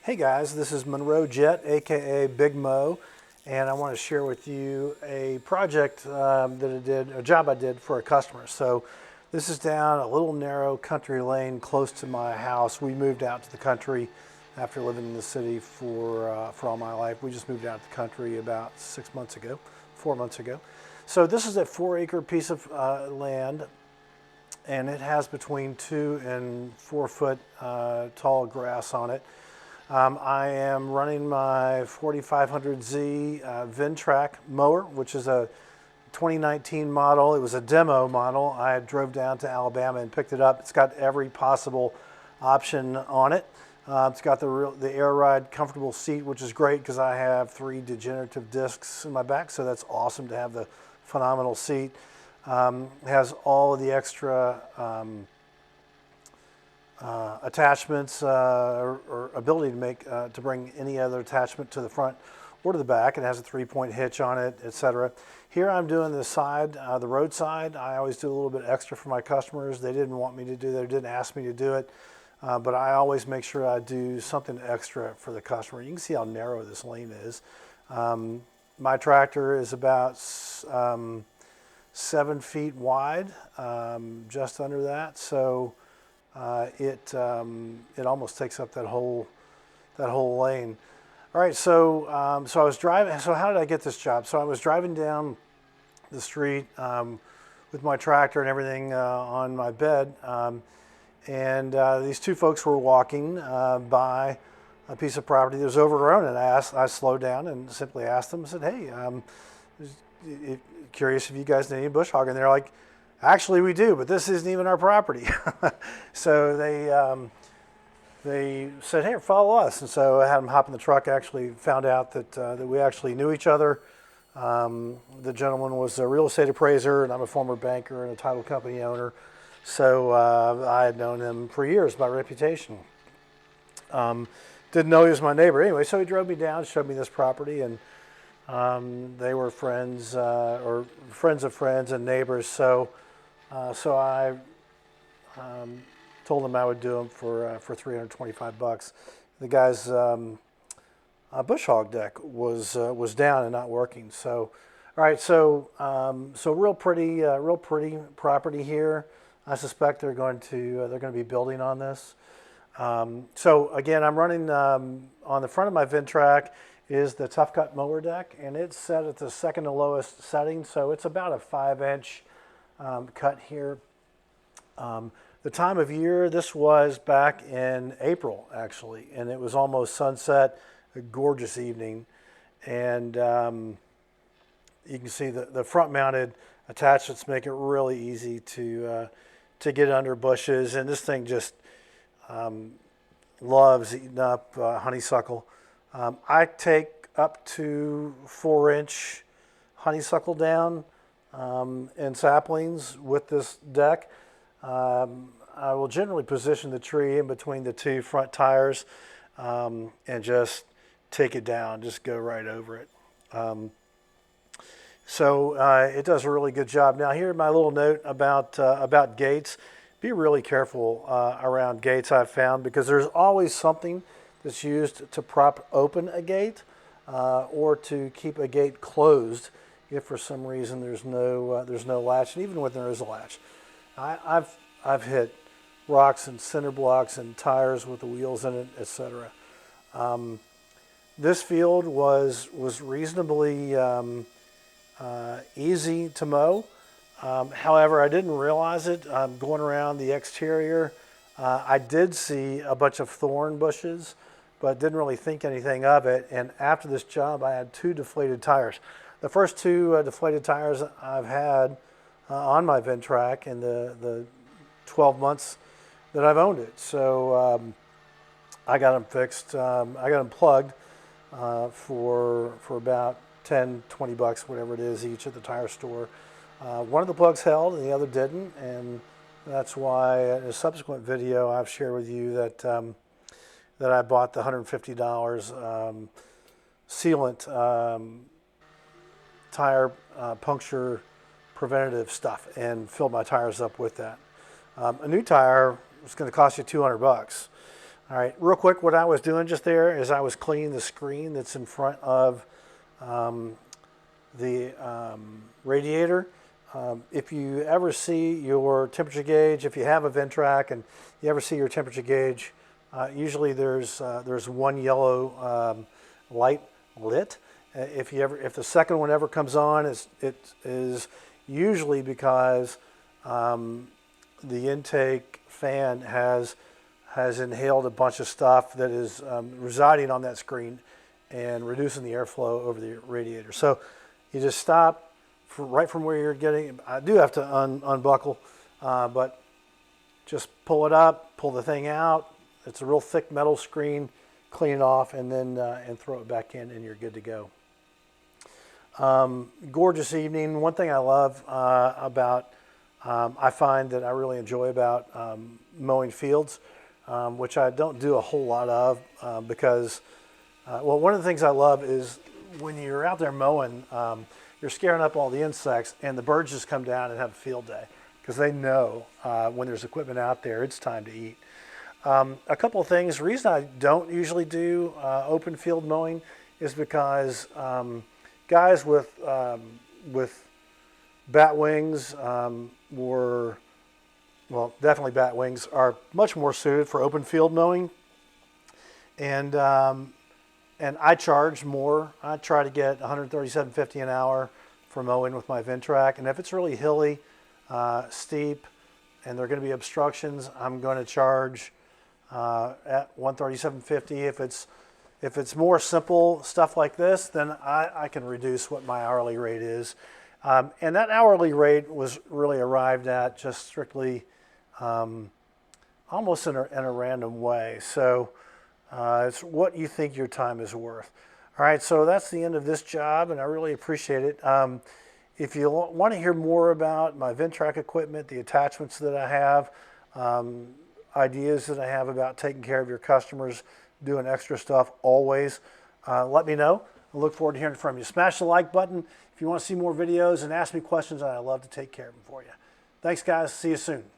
Hey guys, this is Monroe Jet, aka Big Mo, and I want to share with you a project a job I did for a customer. So this is down a little narrow country lane close to my house. We moved out to the country after living in the city for all my life. We just moved out to the country about 6 months ago, 4 months ago. So this is a 4-acre piece of land, and it has between 2 and 4 foot tall grass on it. I am running my 4500Z Ventrac mower, which is a 2019 model. It was a demo model. I drove down to Alabama and picked it up. It's got every possible option on it. It's got the air ride comfortable seat, which is great because I have 3 degenerative discs in my back, so that's awesome to have the phenomenal seat. It has all of the extra attachments or ability to make to bring any other attachment to the front or to the back. It has a 3-point hitch on it, etc. Here I'm doing the side, the roadside. I always do a little bit extra for my customers. They didn't want me to do that, or didn't ask me to do it, but I always make sure I do something extra for the customer. You can see how narrow this lane is. My tractor is about 7 feet wide, just under that. So it almost takes up that whole lane. All right, so I was driving. So how did I get this job? So I was driving down the street with my tractor and everything on my bed, and these 2 folks were walking by a piece of property that was overgrown, and I slowed down and simply asked them. I said, "Hey, curious if you guys need any bush hog?" And they're like, "Actually, we do, but this isn't even our property." So they said, "Hey, follow us." And so I had them hop in the truck. Actually found out that we actually knew each other. The gentleman was a real estate appraiser, and I'm a former banker and a title company owner. So I had known him for years by reputation. Didn't know he was my neighbor. Anyway, so he drove me down, showed me this property, and they were friends or friends of friends and neighbors. So I told them I would do them for $325. The guy's bush hog deck was down and not working. So, all right. So real pretty property here. I suspect they're going to be building on this. So again, I'm running on the front of my Ventrac is the Tough Cut mower deck, and it's set at the second to lowest setting. So it's about a 5-inch cut here. The time of year, this was back in April, actually, and it was almost sunset, a gorgeous evening. And you can see the front-mounted attachments make it really easy to get under bushes. And this thing just loves eating up honeysuckle. I take up to 4-inch honeysuckle down and saplings with this deck. I will generally position the tree in between the 2 front tires and just take it down, just go right over it. So it does a really good job. Now here, my little note about gates. Be really careful around gates, I've found, because there's always something that's used to prop open a gate or to keep a gate closed if for some reason there's no latch, and even when there is a latch. I've hit rocks and cinder blocks and tires with the wheels in it, etc. This field was reasonably easy to mow. However, I didn't realize it. Going around the exterior, I did see a bunch of thorn bushes, but didn't really think anything of it. And after this job, I had 2 deflated tires. The first 2 deflated tires I've had on my Ventrac in the 12 months that I've owned it. So I got them fixed. I got them plugged for about $10-20, whatever it is each at the tire store. One of the plugs held and the other didn't, and that's why in a subsequent video I've shared with you that that I bought the $150 sealant tire puncture preventative stuff and filled my tires up with that. A new tire is going to cost you $200. All right, real quick, what I was doing just there is I was cleaning the screen that's in front of the radiator. If you ever see your temperature gauge, if you have a Ventrac and you ever see your temperature gauge, usually there's one yellow light lit. If the second one ever comes on, it is usually because the intake fan has inhaled a bunch of stuff that is residing on that screen and reducing the airflow over the radiator. So you just stop right from where you're getting. I do have to unbuckle, but just pull it up, pull the thing out. It's a real thick metal screen. Clean it off and then and throw it back in, and you're good to go. Gorgeous evening. One thing I love I find that I really enjoy about mowing fields, which I don't do a whole lot of because, well, one of the things I love is when you're out there mowing, you're scaring up all the insects, and the birds just come down and have a field day because they know when there's equipment out there, it's time to eat. A couple of things. The reason I don't usually do open field mowing is because guys with bat wings definitely bat wings are much more suited for open field mowing, and I charge more. I try to get $137.50 an hour for mowing with my Ventrac, and if it's really hilly, steep, and there are going to be obstructions, I'm going to charge at $137.50. If it's more simple stuff like this, then I can reduce what my hourly rate is. And that hourly rate was really arrived at just strictly almost in a random way. So it's what you think your time is worth. All right, so that's the end of this job, and I really appreciate it. If you want to hear more about my Ventrac equipment, the attachments that I have, ideas that I have about taking care of your customers, doing extra stuff always, let me know. I look forward to hearing from you. Smash the like button if you want to see more videos and ask me questions, and I'd love to take care of them for you. Thanks, guys. See you soon.